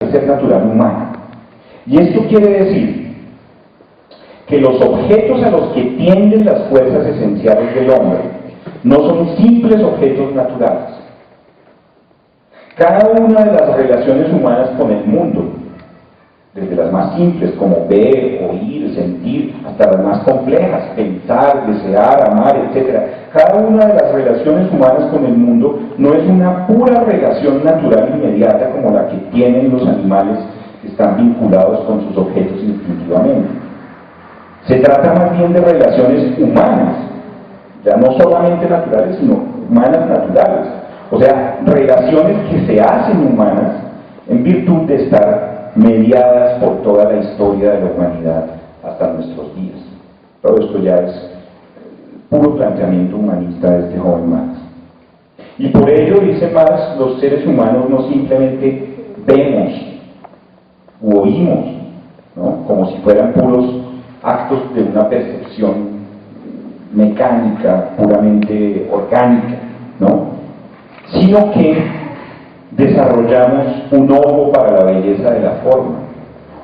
ese ser natural humano. Y esto quiere decir que los objetos a los que tienden las fuerzas esenciales del hombre no son simples objetos naturales. Cada una de las relaciones humanas con el mundo, desde las más simples como ver, oír, sentir, hasta las más complejas, pensar, desear, amar, etc. Cada una de las relaciones humanas con el mundo no es una pura relación natural inmediata como la que tienen los animales que están vinculados con sus objetos instintivamente. Se trata más bien de relaciones humanas, ya no solamente naturales, sino humanas naturales. O sea, relaciones que se hacen humanas en virtud de estar mediadas por toda la historia de la humanidad hasta nuestros días. Todo esto ya es puro planteamiento humanista de este joven Marx. Y por ello, dice Marx, los seres humanos no simplemente vemos u oímos, ¿no?, como si fueran puros actos de una percepción mecánica, puramente orgánica, ¿no?, sino que desarrollamos un ojo para la belleza de la forma,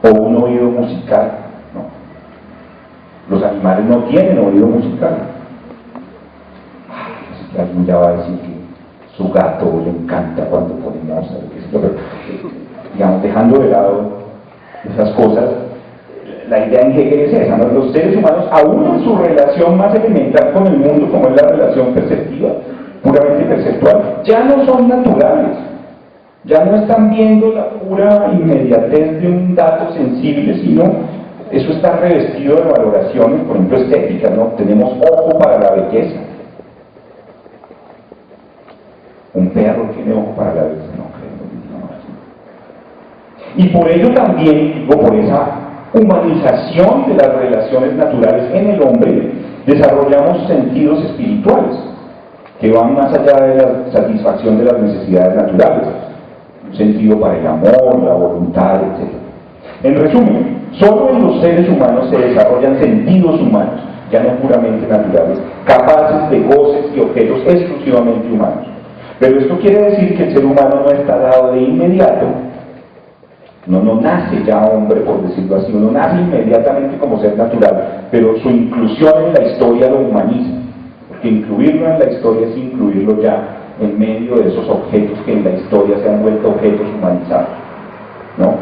o un oído musical, ¿no? Los animales no tienen oído musical. Así que alguien ya va a decir que su gato le encanta cuando pone Mozart, pero, digamos, dejando de lado esas cosas, la idea en Hegel es esa, ¿no? Los seres humanos, aún en su relación más elemental con el mundo, como es la relación perceptiva, puramente perceptual, ya no son naturales. Ya no están viendo la pura inmediatez de un dato sensible, sino eso está revestido de valoraciones, por ejemplo, estéticas, ¿no? Tenemos ojo para la belleza. Un perro tiene ojo para la belleza, no creo. Y por ello también, digo, por esa humanización de las relaciones naturales en el hombre, desarrollamos sentidos espirituales que van más allá de la satisfacción de las necesidades naturales. Un sentido para el amor, la voluntad, etc. En resumen, solo en los seres humanos se desarrollan sentidos humanos, ya no puramente naturales, capaces de goces y objetos exclusivamente humanos. Pero esto quiere decir que el ser humano no está dado de inmediato, no nace ya hombre, por decirlo así, uno nace inmediatamente como ser natural, pero su inclusión en la historia lo humaniza, porque incluirlo en la historia es incluirlo ya en medio de esos objetos que en la historia se han vuelto objetos humanizados, ¿no?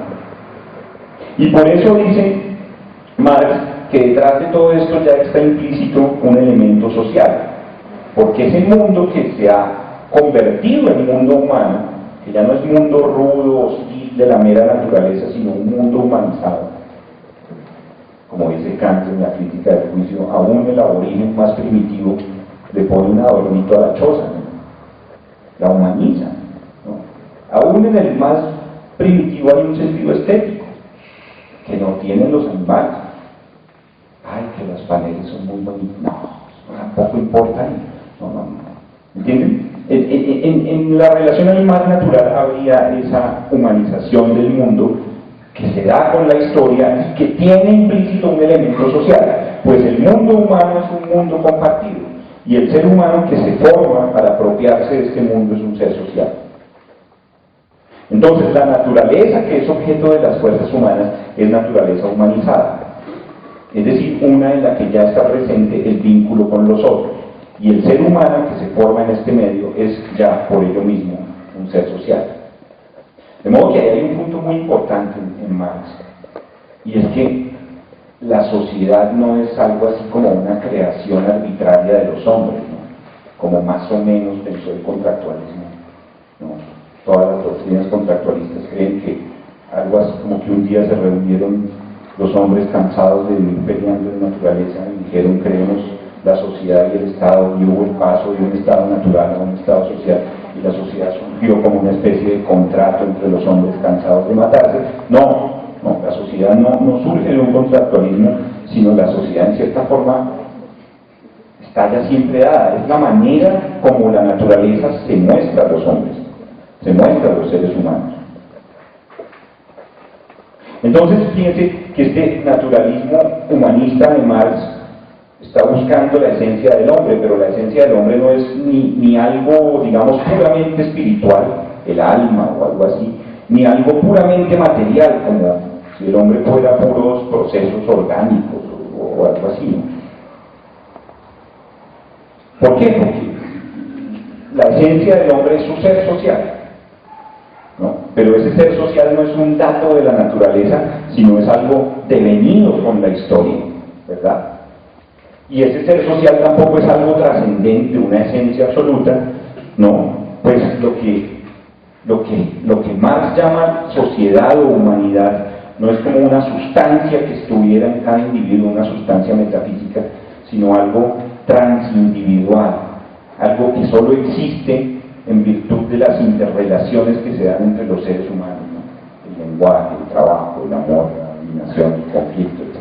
Y por eso dice Marx que detrás de todo esto ya está implícito un elemento social, porque ese mundo que se ha convertido en mundo humano, que ya no es mundo rudo, hostil de la mera naturaleza, sino un mundo humanizado, como dice Kant en la crítica del juicio, aún el aborigen más primitivo le pone un adornito a la choza, ¿no? La humaniza, ¿no? Aún en el más primitivo hay un sentido estético que no tienen los animales. Ay, que las paneles son muy bonitas, no, tampoco importa, no. ¿Entienden? En la relación animal natural habría esa humanización del mundo que se da con la historia y que tiene implícito un elemento social, pues el mundo humano es un mundo compartido. Y el ser humano que se forma para apropiarse de este mundo es un ser social. Entonces, la naturaleza que es objeto de las fuerzas humanas es naturaleza humanizada. Es decir, una en la que ya está presente el vínculo con los otros. Y el ser humano que se forma en este medio es ya por ello mismo un ser social. De modo que hay un punto muy importante en Marx, y es que la sociedad no es algo así como una creación arbitraria de los hombres, ¿no?, como más o menos pensó el contractualismo, ¿no? Todas las doctrinas contractualistas creen que algo así como que un día se reunieron los hombres cansados de vivir peleando en naturaleza y dijeron: creemos la sociedad y el Estado, y hubo el paso de un Estado natural a un Estado social, y la sociedad surgió como una especie de contrato entre los hombres cansados de matarse. No, la sociedad no surge de un contractualismo, sino la sociedad en cierta forma está ya siempre dada. Es la manera como la naturaleza se muestra a los hombres, se muestra a los seres humanos. Entonces, fíjense que este naturalismo humanista de Marx está buscando la esencia del hombre, pero la esencia del hombre no es ni algo, digamos, puramente espiritual, el alma o algo así, ni algo puramente material, como si el hombre fuera puros procesos orgánicos o algo así, ¿no? ¿Por qué? Porque la esencia del hombre es su ser social, ¿no? Pero ese ser social no es un dato de la naturaleza, sino es algo devenido con la historia, ¿verdad? Y ese ser social tampoco es algo trascendente, una esencia absoluta, ¿no? Pues lo que Marx llama sociedad o humanidad no es como una sustancia que estuviera en cada individuo, una sustancia metafísica, sino algo transindividual, algo que solo existe en virtud de las interrelaciones que se dan entre los seres humanos, ¿no? El lenguaje, el trabajo, el amor, la dominación, el conflicto, etc.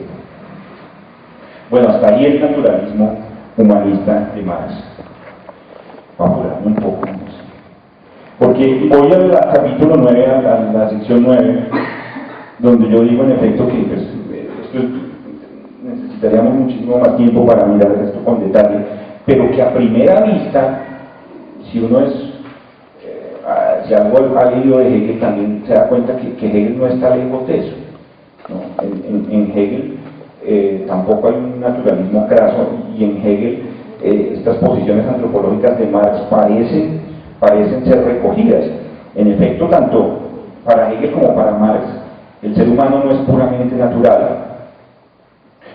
Bueno, hasta ahí el naturalismo humanista de Marx. Vamos a hablar un poco más. Porque voy al capítulo 9, a la sección 9, donde yo digo en efecto que pues, necesitaríamos muchísimo más tiempo para mirar esto con detalle, pero que a primera vista, si uno si algo ha leído de Hegel, también se da cuenta que Hegel no está lejos de eso, ¿no? En Hegel tampoco hay un naturalismo craso, y en Hegel estas posiciones antropológicas de Marx parecen ser recogidas. En efecto, tanto para Hegel como para Marx, el ser humano no es puramente natural,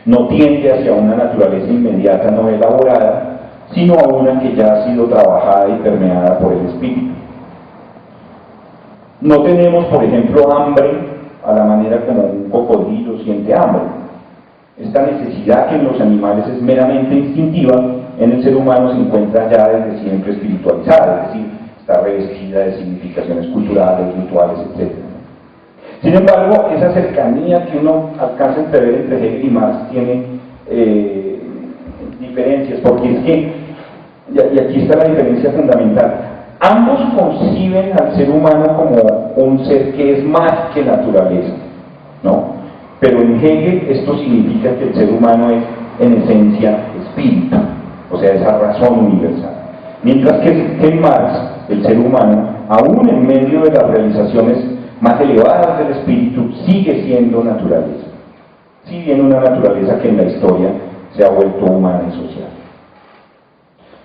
no tiende hacia una naturaleza inmediata no elaborada, sino a una que ya ha sido trabajada y permeada por el espíritu. No tenemos, por ejemplo, hambre a la manera como un cocodrilo siente hambre. Esta necesidad que en los animales es meramente instintiva, en el ser humano se encuentra ya desde siempre espiritualizada, es decir, está revestida de significaciones culturales, rituales, etc. Sin embargo, esa cercanía que uno alcanza a entrever entre Hegel y Marx tiene diferencias, porque es que, y aquí está la diferencia fundamental, ambos conciben al ser humano como un ser que es más que naturaleza, ¿no? Pero en Hegel esto significa que el ser humano es en esencia espíritu, o sea, esa razón universal. Mientras que en Marx, el ser humano, aún en medio de las realizaciones más elevadas del espíritu, sigue siendo naturaleza. Si bien una naturaleza que en la historia se ha vuelto humana y social.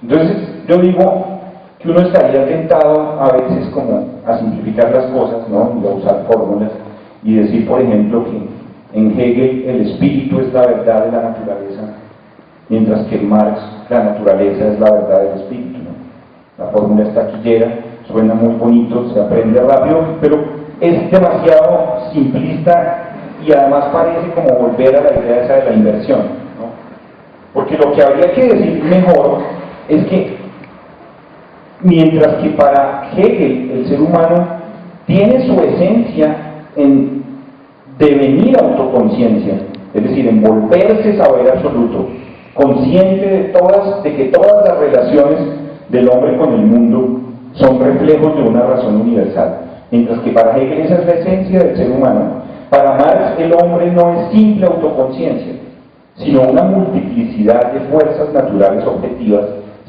Entonces, yo digo que uno estaría tentado a veces como a simplificar las cosas, ¿no? Y a usar fórmulas y decir, por ejemplo, que en Hegel el espíritu es la verdad de la naturaleza, mientras que en Marx la naturaleza es la verdad del espíritu, ¿no? La fórmula es taquillera, suena muy bonito, se aprende rápido, pero es demasiado simplista y además parece como volver a la idea esa de la inversión, ¿no? Porque lo que habría que decir mejor es que mientras que para Hegel el ser humano tiene su esencia en devenir autoconciencia, es decir, en volverse saber absoluto, consciente de que todas las relaciones del hombre con el mundo son reflejos de una razón universal. Mientras que para Hegel esa es la esencia del ser humano, para Marx el hombre no es simple autoconciencia, sino una multiplicidad de fuerzas naturales objetivas,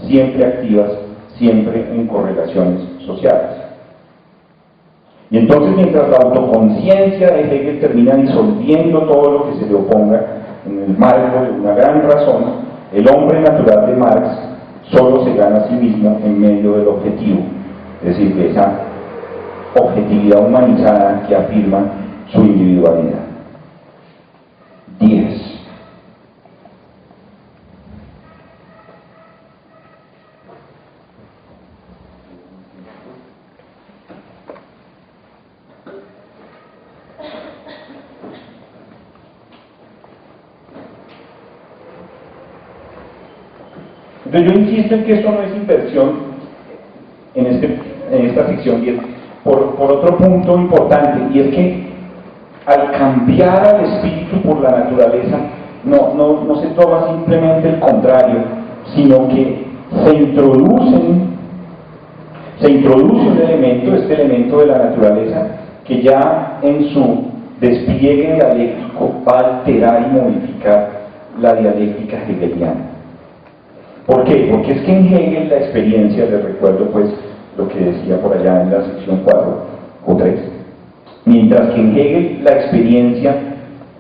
siempre activas, siempre en correlaciones sociales. Y entonces, mientras la autoconciencia de Hegel termina disolviendo todo lo que se le oponga en el marco de una gran razón, el hombre natural de Marx solo se gana a sí mismo en medio del objetivo, es decir, de esa objetividad humanizada que afirma su individualidad. 10. Entonces yo insisto en que esto no es inversión en esta sección 10 por otro punto importante, y es que al cambiar al espíritu por la naturaleza no se toma simplemente el contrario, sino que se introduce un elemento, este elemento de la naturaleza, que ya en su despliegue dialéctico va a alterar y modificar la dialéctica hegeliana. ¿Por qué? Porque es que en Hegel la experiencia, les recuerdo pues lo que decía por allá en la sección 4 o 3, Mientras que en Hegel la experiencia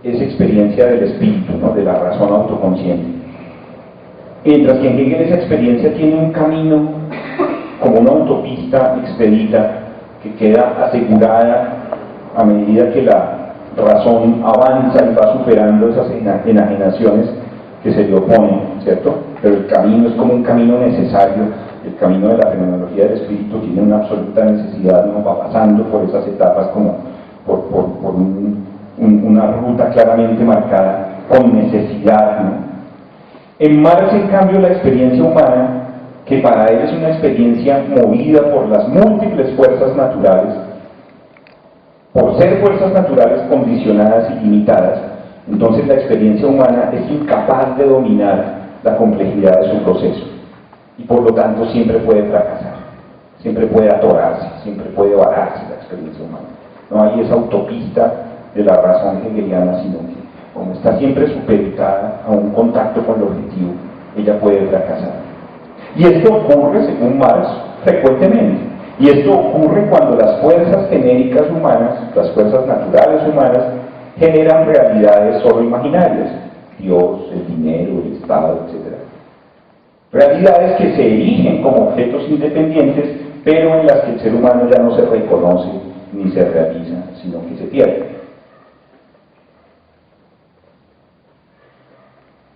es experiencia del espíritu, ¿no? De la razón autoconsciente. Mientras que en Hegel esa experiencia tiene un camino como una autopista expedita que queda asegurada a medida que la razón avanza y va superando esas enajenaciones que se le oponen, ¿cierto? Pero el camino es como un camino necesario. El camino de la fenomenología del espíritu tiene una absoluta necesidad, ¿no? Va pasando por esas etapas como por una ruta claramente marcada con necesidad, ¿no? En Marx, en cambio, la experiencia humana, que para él es una experiencia movida por las múltiples fuerzas naturales, por ser fuerzas naturales condicionadas y limitadas, entonces la experiencia humana es incapaz de dominar la complejidad de su proceso y por lo tanto siempre puede fracasar, siempre puede atorarse, siempre puede vararse la experiencia humana. No hay esa autopista de la razón hegeliana, sino que como está siempre supeditada a un contacto con el objetivo, ella puede fracasar. Y esto ocurre, según Marx, frecuentemente. Y esto ocurre cuando las fuerzas genéricas humanas, las fuerzas naturales humanas, generan realidades solo imaginarias. Dios, el dinero, el Estado, etc. Realidades que se erigen como objetos independientes, pero en las que el ser humano ya no se reconoce ni se realiza, sino que se pierde.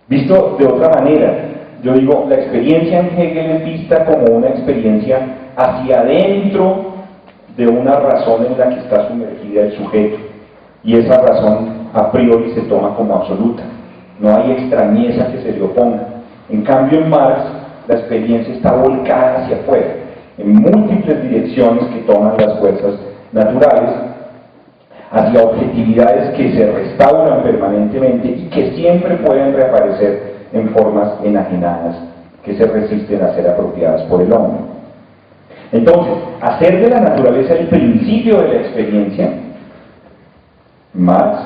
Visto de otra manera, yo digo, la experiencia en Hegel es vista como una experiencia hacia adentro de una razón en la que está sumergida el sujeto, y esa razón a priori se toma como absoluta, no hay extrañeza que se le oponga. En cambio en Marx, la experiencia está volcada hacia afuera, en múltiples direcciones que toman las fuerzas naturales, hacia objetividades que se restauran permanentemente y que siempre pueden reaparecer en formas enajenadas que se resisten a ser apropiadas por el hombre. Entonces, hacer de la naturaleza el principio de la experiencia, Marx,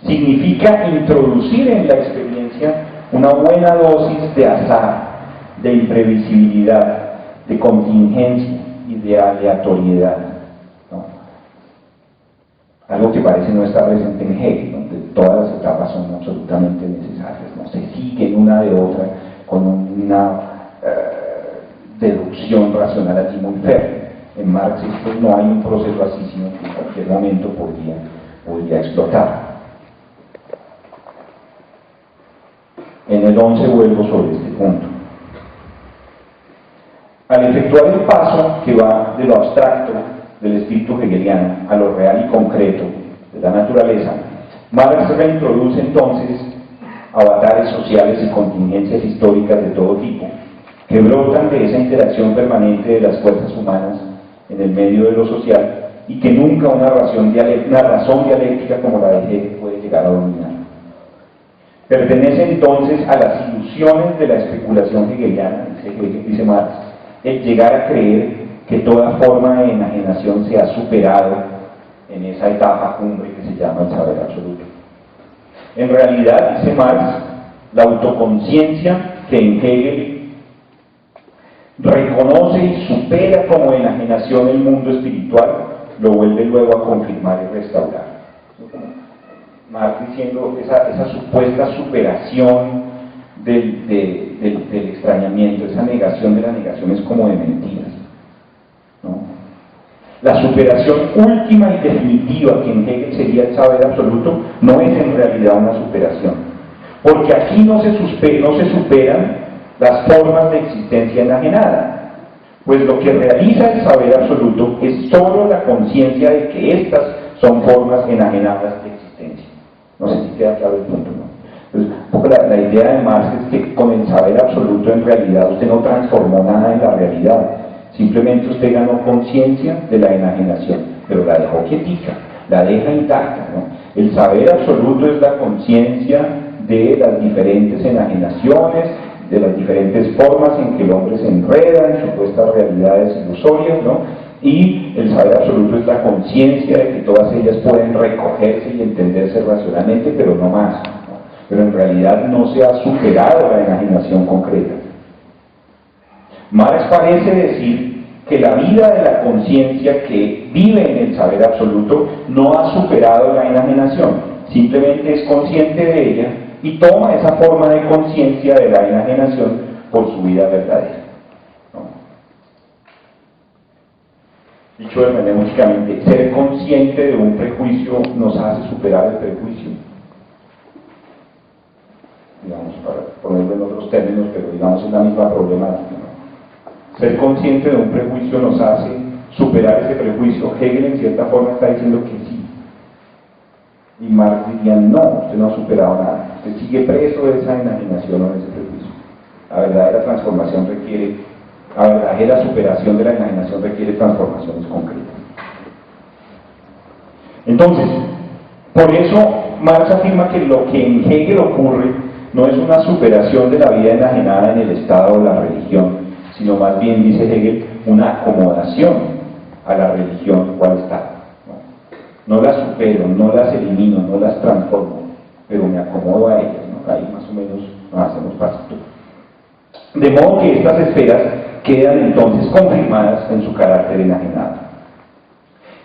significa introducir en la experiencia una buena dosis de azar, de imprevisibilidad, de contingencia y de aleatoriedad, ¿no? Algo que parece no estar presente en Hegel, donde todas las etapas son absolutamente necesarias, ¿no? Se siguen una de otra con una deducción racional aquí muy férrea. En Marx no hay un proceso así, sino que en cualquier momento podría explotar. En el 11 vuelvo sobre este punto. Al efectuar el paso que va de lo abstracto del espíritu hegeliano a lo real y concreto de la naturaleza, Marx reintroduce entonces avatares sociales y contingencias históricas de todo tipo, que brotan de esa interacción permanente de las fuerzas humanas en el medio de lo social y que nunca una razón dialéctica como la de Hegel puede llegar a dominar. Pertenece entonces a las ilusiones de la especulación hegeliana, dice Marx, el llegar a creer que toda forma de enajenación se ha superado en esa etapa cumbre que se llama el saber absoluto. En realidad, dice Marx, la autoconciencia que en Hegel reconoce y supera como enajenación el mundo espiritual, lo vuelve luego a confirmar y restaurar. Marx diciendo esa supuesta superación del extrañamiento, esa negación de la negación es como de mentiras, ¿no? La superación última y definitiva, que en Hegel sería el saber absoluto, no es en realidad una superación, porque aquí no se superan las formas de existencia enajenada, pues lo que realiza el saber absoluto es solo la conciencia de que estas son formas enajenadas de existencia. No sé si queda claro el punto, ¿no? Entonces, un poco la idea de Marx es que con el saber absoluto en realidad usted no transformó nada en la realidad, simplemente usted ganó conciencia de la enajenación, pero la dejó quietica, la deja intacta, ¿no? El saber absoluto es la conciencia de las diferentes enajenaciones, de las diferentes formas en que el hombre se enreda en supuestas realidades ilusorias, ¿no? Y el saber absoluto es la conciencia de que todas ellas pueden recogerse y entenderse racionalmente, pero no más, ¿no? Pero en realidad no se ha superado la enajenación concreta. Marx parece decir que la vida de la conciencia que vive en el saber absoluto no ha superado la enajenación, simplemente es consciente de ella y toma esa forma de conciencia de la enajenación por su vida verdadera. Dicho hermenéuticamente, ser consciente de un prejuicio nos hace superar el prejuicio. Digamos, para ponerlo en otros términos, pero digamos es la misma problemática, ¿no? Ser consciente de un prejuicio nos hace superar ese prejuicio. Hegel en cierta forma está diciendo que sí. Y Marx diría, no, usted no ha superado nada. Usted sigue preso de esa enajenación o de ese prejuicio. La verdadera transformación requiere, la verdadera superación de la enajenación requiere transformaciones concretas. Entonces, por eso Marx afirma que lo que en Hegel ocurre no es una superación de la vida enajenada en el Estado o la religión, sino más bien, dice Hegel, una acomodación a la religión o al Estado. No las supero, no las elimino, no las transformo, pero me acomodo a ellas, ¿no? Ahí más o menos nos hacemos pasito. De modo que estas esferas quedan entonces confirmadas en su carácter enajenado.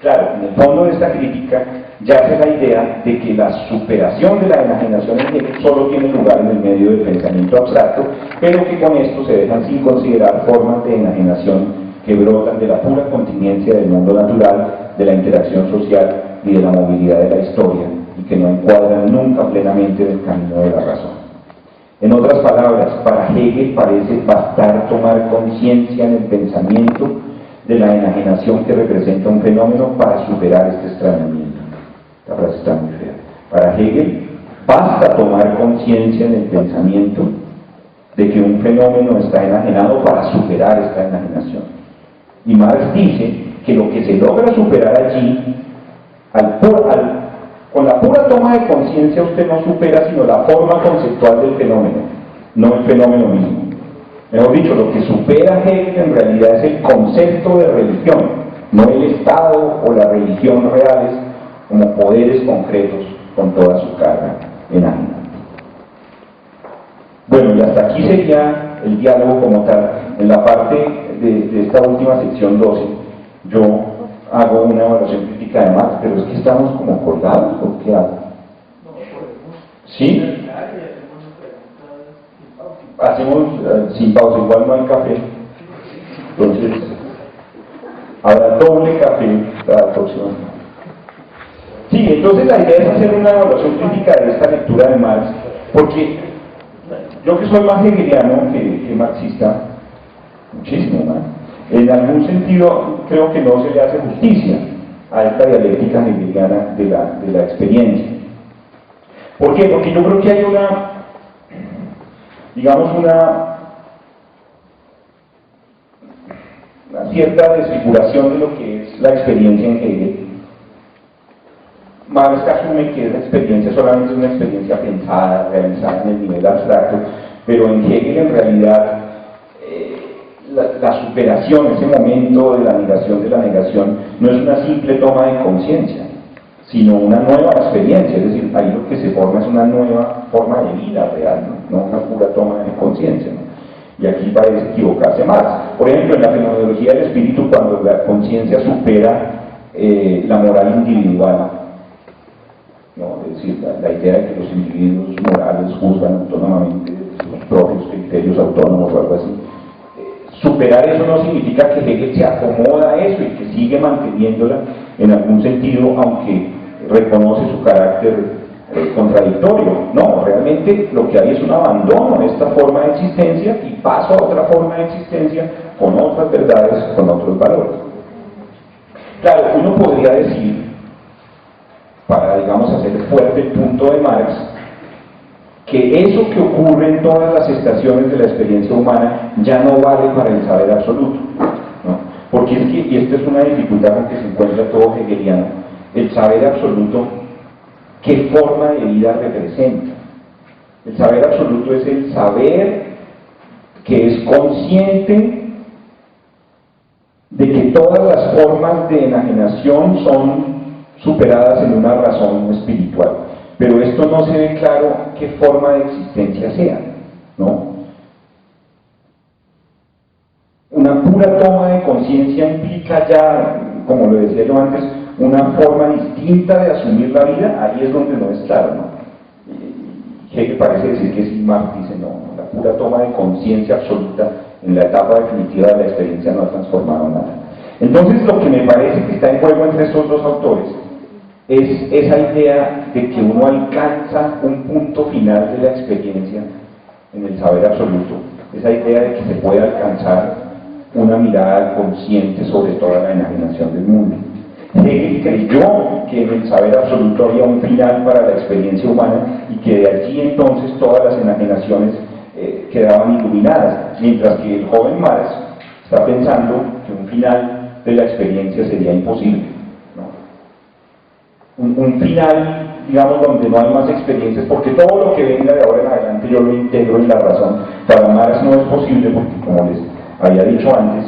Claro, en el fondo de esta crítica yace la idea de que la superación de la enajenación en Hegel solo tiene lugar en el medio del pensamiento abstracto, pero que con esto se dejan sin considerar formas de enajenación que brotan de la pura contingencia del mundo natural, de la interacción social y de la movilidad de la historia, y que no encuadran nunca plenamente en el camino de la razón. En otras palabras, para Hegel parece bastar tomar conciencia en el pensamiento de la enajenación que representa un fenómeno para superar este extrañamiento. La frase está muy fea. Para Hegel, basta tomar conciencia en el pensamiento de que un fenómeno está enajenado para superar esta enajenación. Y Marx dice que lo que se logra superar allí, con la pura toma de conciencia usted no supera sino la forma conceptual del fenómeno, no el fenómeno mismo. Mejor dicho, lo que supera Hegel en realidad es el concepto de religión, no el Estado o la religión reales como poderes concretos con toda su carga enajenante. Bueno, y hasta aquí sería el diálogo como tal. En la parte de esta última sección 12, yo hago una evaluación crítica de Marx, pero es que estamos como colgados, ¿o qué hago? ¿Sí? Hacemos sin pausa, igual no hay café. Entonces, habrá doble café la próxima. Sí, entonces la idea es hacer una evaluación crítica de esta lectura de Marx, porque yo que soy más hegeliano que marxista, muchísimo más, en algún sentido creo que no se le hace justicia a esta dialéctica hegeliana de la experiencia. ¿Por qué? Porque yo creo que hay una cierta desfiguración de lo que es la experiencia en Hegel. Marx asume que esa experiencia solamente es una experiencia pensada, realizada en el nivel abstracto, pero en Hegel en realidad la superación, ese momento de la negación, no es una simple toma de conciencia, sino una nueva experiencia, es decir, ahí lo que se forma es una nueva forma de vida real, no una pura toma de conciencia, ¿no? Y aquí parece equivocarse más. Por ejemplo, en la fenomenología del espíritu, cuando la conciencia supera la moral individual, ¿no? Es decir, la idea de que los individuos morales juzgan autónomamente sus propios criterios autónomos o algo así. Superar eso no significa que Hegel se acomoda a eso y que sigue manteniéndola en algún sentido, aunque reconoce su carácter contradictorio. No, realmente lo que hay es un abandono de esta forma de existencia y paso a otra forma de existencia con otras verdades, con otros valores. Claro, uno podría decir, para, digamos, hacer fuerte el punto de Marx, que eso que ocurre en todas las estaciones de la experiencia humana ya no vale para el saber absoluto, ¿no? Porque es que, y esta es una dificultad con que se encuentra todo hegeliano, el saber absoluto, ¿qué forma de vida representa? El saber absoluto es el saber que es consciente de que todas las formas de enajenación son superadas en una razón espiritual. Pero esto no se ve claro qué forma de existencia sea, ¿no? una pura toma de conciencia implica ya, como lo decía yo antes, una forma distinta de asumir la vida, ahí es donde no es claro, ¿no? Hegel parece decir que sí, Marx dice no, la pura toma de conciencia absoluta en la etapa definitiva de la experiencia no ha transformado nada. Entonces lo que me parece que está en juego entre estos dos autores es esa idea de que uno alcanza un punto final de la experiencia en el saber absoluto, esa idea de que se puede alcanzar una mirada consciente sobre toda la enajenación del mundo. Hegel creyó que en el saber absoluto había un final para la experiencia humana y que de allí entonces todas las enajenaciones quedaban iluminadas, mientras que el joven Marx está pensando que un final de la experiencia sería imposible, ¿no? Un final, digamos, donde no hay más experiencias, porque todo lo que venga de ahora en adelante yo lo integro en la razón. Para Marx no es posible porque, como les había dicho antes,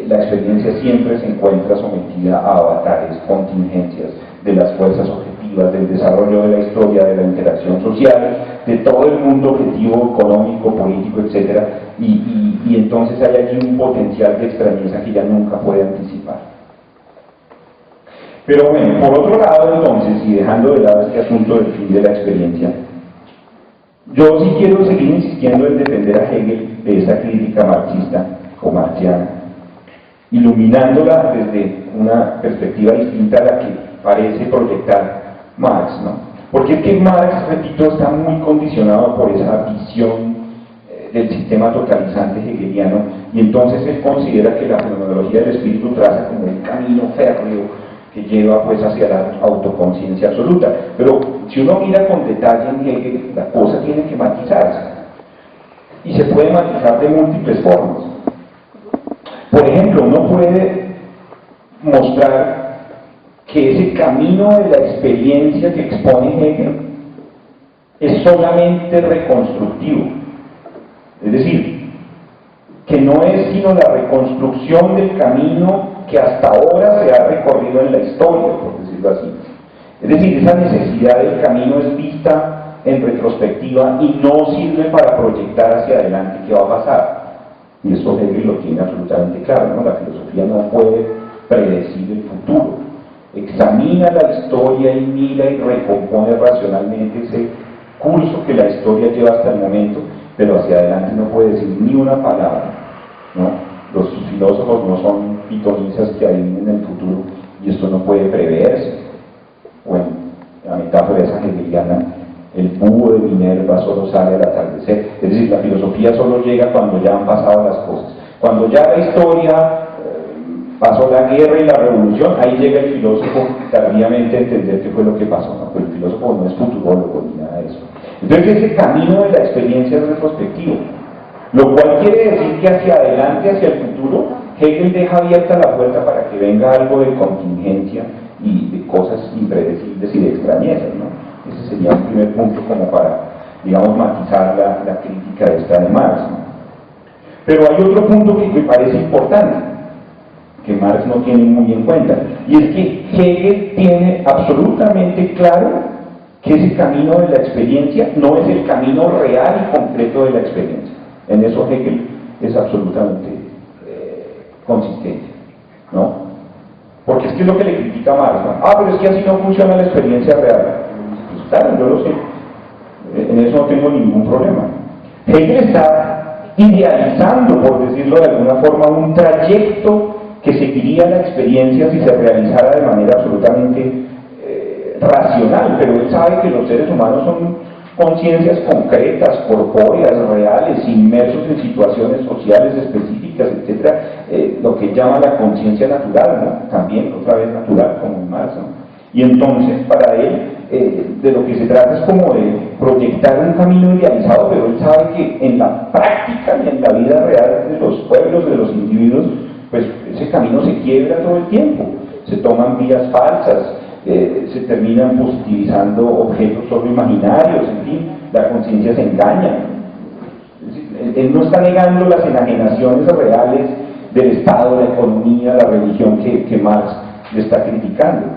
la experiencia siempre se encuentra sometida a avatares, contingencias de las fuerzas objetivas, del desarrollo de la historia, de la interacción social, de todo el mundo objetivo, económico, político, etc. Y entonces hay allí un potencial de extrañeza que ya nunca puede anticipar. Pero bueno, por otro lado entonces, y dejando de lado este asunto del fin de la experiencia, yo sí quiero seguir insistiendo en defender a Hegel de esa crítica marxista o marxiana, iluminándola desde una perspectiva distinta a la que parece proyectar Marx, ¿no? Porque es que Marx, repito, está muy condicionado por esa visión del sistema totalizante hegeliano, y entonces él considera que la fenomenología del espíritu traza como un camino férreo que lleva pues hacia la autoconciencia absoluta. Pero si uno mira con detalle en Hegel, la cosa tiene que matizarse, y se puede matizar de múltiples formas. Por ejemplo, uno puede mostrar que ese camino de la experiencia que expone Hegel es solamente reconstructivo, es decir, que no es sino la reconstrucción del camino que hasta ahora se ha recorrido en la historia, por decirlo así. Es decir, esa necesidad del camino es vista en retrospectiva y no sirve para proyectar hacia adelante qué va a pasar. Y eso Hegel lo tiene absolutamente claro, ¿no? La filosofía no puede predecir el futuro. Examina la historia y mira y recompone racionalmente ese curso que la historia lleva hasta el momento, pero hacia adelante no puede decir ni una palabra, ¿no? Los filósofos no son pitonizas que adivinen el futuro, y esto no puede preverse. Bueno, la metáfora esa hegeliana, el búho de Minerva solo sale al atardecer, es decir, la filosofía solo llega cuando ya han pasado las cosas. Cuando ya la historia pasó la guerra y la revolución, ahí llega el filósofo tardíamente a entender qué fue lo que pasó, ¿no? Pero el filósofo no es futurólogo ni nada de eso. Entonces ese camino de la experiencia es retrospectivo, lo cual quiere decir que hacia adelante, hacia el futuro, Hegel deja abierta la puerta para que venga algo de contingencia y de cosas impredecibles y de extrañezas, ¿no? Ese sería un primer punto como para, digamos, matizar la crítica de esta de Marx, ¿no? Pero hay otro punto que me parece importante, que Marx no tiene muy en cuenta, y es que Hegel tiene absolutamente claro que ese camino de la experiencia no es el camino real y concreto de la experiencia. En eso Hegel es absolutamente consistente, ¿no? Porque es que es lo que le critica a Marx, ¿no? Pero es que así no funciona la experiencia real. Pues claro, yo lo sé, en eso no tengo ningún problema. Hegel está idealizando, por decirlo de alguna forma, un trayecto que seguiría la experiencia si se realizara de manera absolutamente racional, pero él sabe que los seres humanos son conciencias concretas, corpóreas, reales, inmersos en situaciones sociales específicas, etc., lo que llama la conciencia natural, ¿no? También otra vez natural, como en Marx, ¿no? Y entonces para él de lo que se trata es como de proyectar un camino idealizado, pero él sabe que en la práctica y en la vida real de los pueblos, de los individuos, pues ese camino se quiebra todo el tiempo, se toman vías falsas, se terminan positivizando objetos solo imaginarios, en fin, la conciencia se engaña. Él no está negando las enajenaciones reales del Estado, la economía, la religión que Marx le está criticando.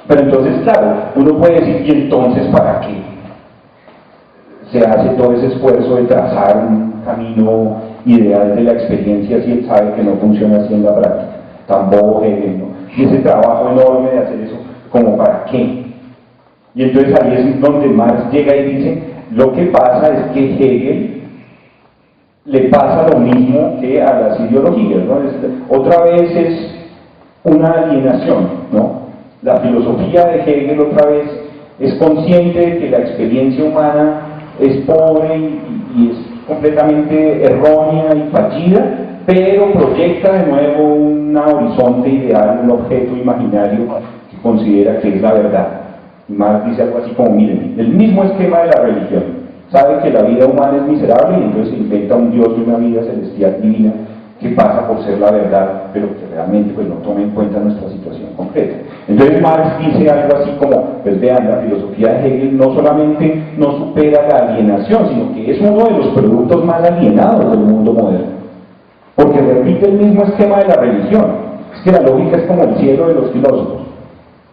Pero entonces, claro, uno puede decir, ¿y entonces para qué se hace todo ese esfuerzo de trazar un camino ideal de la experiencia si él sabe que no funciona así en la práctica? Tan bobo Hegel, ¿no? Y ese trabajo enorme de hacer eso, ¿como para qué? Y entonces ahí es donde Marx llega y dice, lo que pasa es que Hegel le pasa lo mismo que a las ideologías, ¿no? Otra vez es una alienación, ¿no? La filosofía de Hegel otra vez es consciente de que la experiencia humana es pobre y es completamente errónea y fallida, pero proyecta de nuevo un horizonte ideal, un objeto imaginario que considera que es la verdad. Y Marx dice algo así como, miren, el mismo esquema de la religión, sabe que la vida humana es miserable y entonces inventa un Dios y una vida celestial divina que pasa por ser la verdad, pero que realmente pues, no toma en cuenta nuestra situación concreta. Entonces Marx dice algo así como, pues vean, la filosofía de Hegel no solamente no supera la alienación, sino que es uno de los productos más alienados del mundo moderno, porque repite el mismo esquema de la religión. Es que la lógica es como el cielo de los filósofos,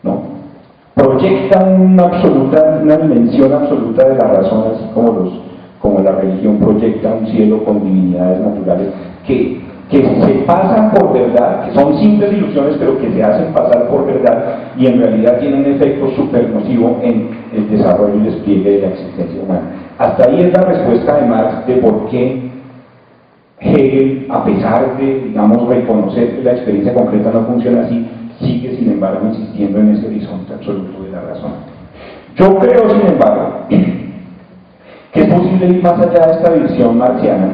¿no? Proyecta una dimensión absoluta de la razón, así como la religión proyecta un cielo con divinidades naturales que se pasan por verdad, que son simples ilusiones, pero que se hacen pasar por verdad y en realidad tienen un efecto súper nocivo en el desarrollo y despliegue de la existencia humana. Hasta ahí es la respuesta de Marx de por qué Hegel, a pesar de, digamos, reconocer que la experiencia concreta no funciona así, sigue, sin embargo, insistiendo en ese horizonte absoluto de la razón. Yo creo, sin embargo, que es posible ir más allá de esta visión marxiana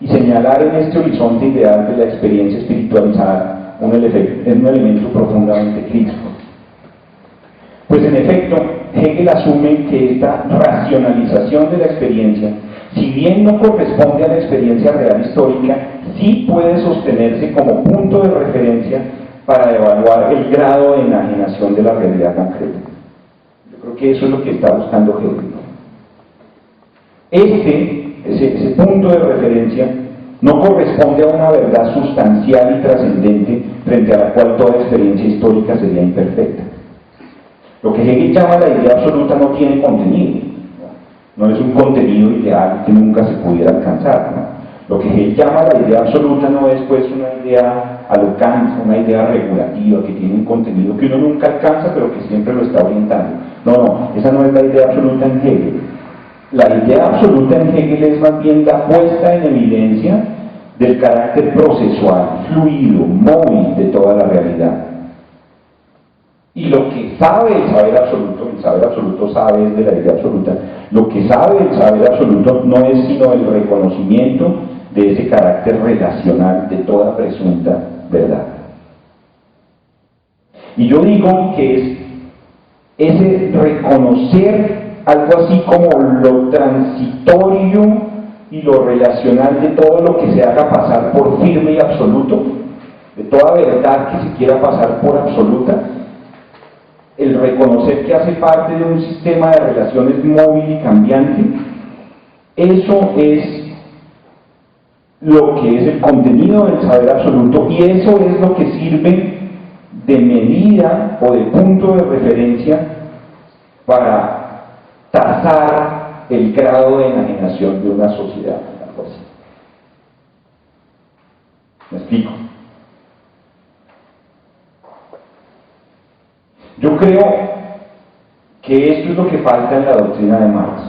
y señalar en este horizonte ideal de la experiencia espiritualizada un elemento profundamente crítico. Pues en efecto, Hegel asume que esta racionalización de la experiencia, si bien no corresponde a la experiencia real histórica, sí puede sostenerse como punto de referencia para evaluar el grado de enajenación de la realidad concreta. Yo creo que eso es lo que está buscando Hegel, ¿no? Ese punto de referencia no corresponde a una verdad sustancial y trascendente frente a la cual toda experiencia histórica sería imperfecta. Lo que Hegel llama la idea absoluta no tiene contenido, no es un contenido ideal que nunca se pudiera alcanzar, ¿no? Lo que Hegel llama la idea absoluta no es pues una idea a lo Kant, una idea regulativa que tiene un contenido que uno nunca alcanza pero que siempre lo está orientando. No, esa no es la idea absoluta en Hegel. La idea absoluta en Hegel es más bien la puesta en evidencia del carácter procesual, fluido, móvil de toda la realidad. Y lo que sabe el saber absoluto sabe es de la idea absoluta, lo que sabe el saber absoluto no es sino el reconocimiento de ese carácter relacional de toda presunta verdad. Y yo digo que es ese reconocer algo así como lo transitorio y lo relacional de todo lo que se haga pasar por firme y absoluto, de toda verdad que se quiera pasar por absoluta, el reconocer que hace parte de un sistema de relaciones móvil y cambiante, eso es lo que es el contenido del saber absoluto y eso es lo que sirve de medida o de punto de referencia para tasar el grado de enajenación de una sociedad. ¿Me explico? Yo creo que esto es lo que falta en la doctrina de Marx.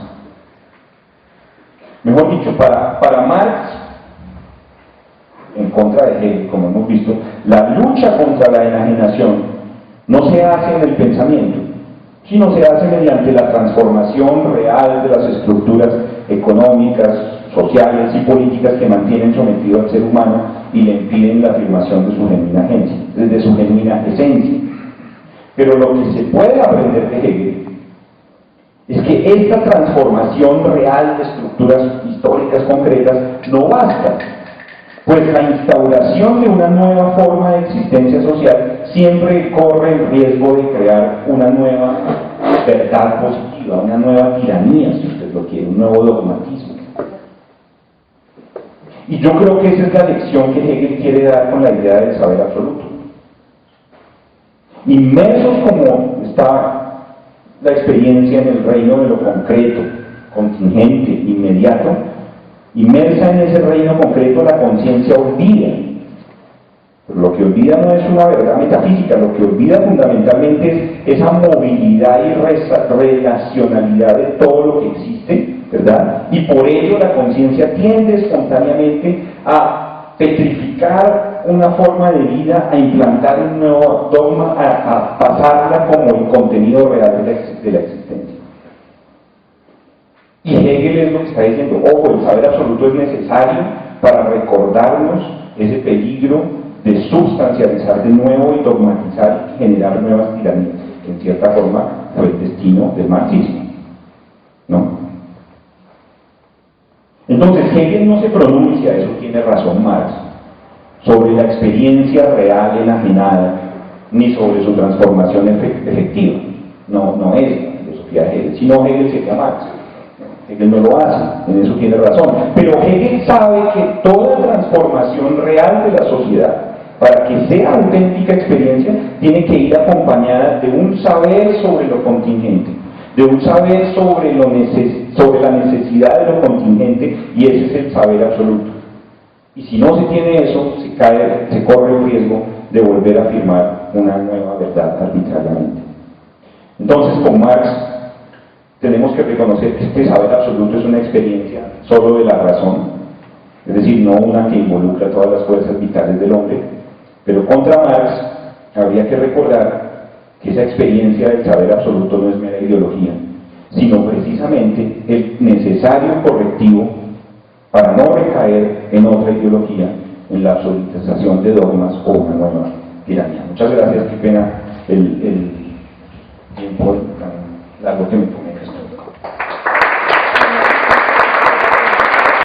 Mejor dicho, para Marx, en contra de Hegel, como hemos visto, la lucha contra la enajenación no se hace en el pensamiento, sino se hace mediante la transformación real de las estructuras económicas, sociales y políticas que mantienen sometido al ser humano y le impiden la afirmación de su genuina agencia, de su genuina esencia. Pero lo que se puede aprender de Hegel es que esta transformación real de estructuras históricas concretas no basta, pues la instauración de una nueva forma de existencia social siempre corre el riesgo de crear una nueva verdad positiva, una nueva tiranía, si usted lo quiere, un nuevo dogmatismo. Y yo creo que esa es la lección que Hegel quiere dar con la idea del saber absoluto. Inmersos como está la experiencia en el reino de lo concreto, contingente, inmediato, Inmersa en ese reino concreto, la conciencia olvida. Pero lo que olvida no es una verdad metafísica, lo que olvida fundamentalmente es esa movilidad y relacionalidad de todo lo que existe, ¿verdad? Y por ello la conciencia tiende espontáneamente a petrificar una forma de vida, a implantar un nuevo dogma, a pasarla como el contenido real de la existencia. Y Hegel es lo que está diciendo: ojo, el saber absoluto es necesario para recordarnos ese peligro de sustancializar de nuevo y dogmatizar y generar nuevas tiranías, que en cierta forma fue el destino del marxismo, ¿no? Entonces Hegel no se pronuncia, eso tiene razón Marx, sobre la experiencia real enajenada, ni sobre su transformación efectiva. No es la filosofía de Hegel, sino Hegel sería Marx. Hegel no lo hace, en eso tiene razón. Pero Hegel sabe que toda transformación real de la sociedad, para que sea auténtica experiencia, tiene que ir acompañada de un saber sobre lo contingente, de un saber sobre la necesidad de lo contingente, y ese es el saber absoluto. Y si no se tiene eso, se corre el riesgo de volver a afirmar una nueva verdad arbitrariamente. Entonces, con Marx tenemos que reconocer que este saber absoluto es una experiencia solo de la razón, es decir, no una que involucra todas las fuerzas vitales del hombre. Pero contra Marx habría que recordar que esa experiencia del saber absoluto no es mera ideología, sino precisamente el necesario correctivo para no recaer en otra ideología, en la absolutización de dogmas o una nueva tiranía. Muchas gracias, qué pena el tiempo tan largo que me tomé.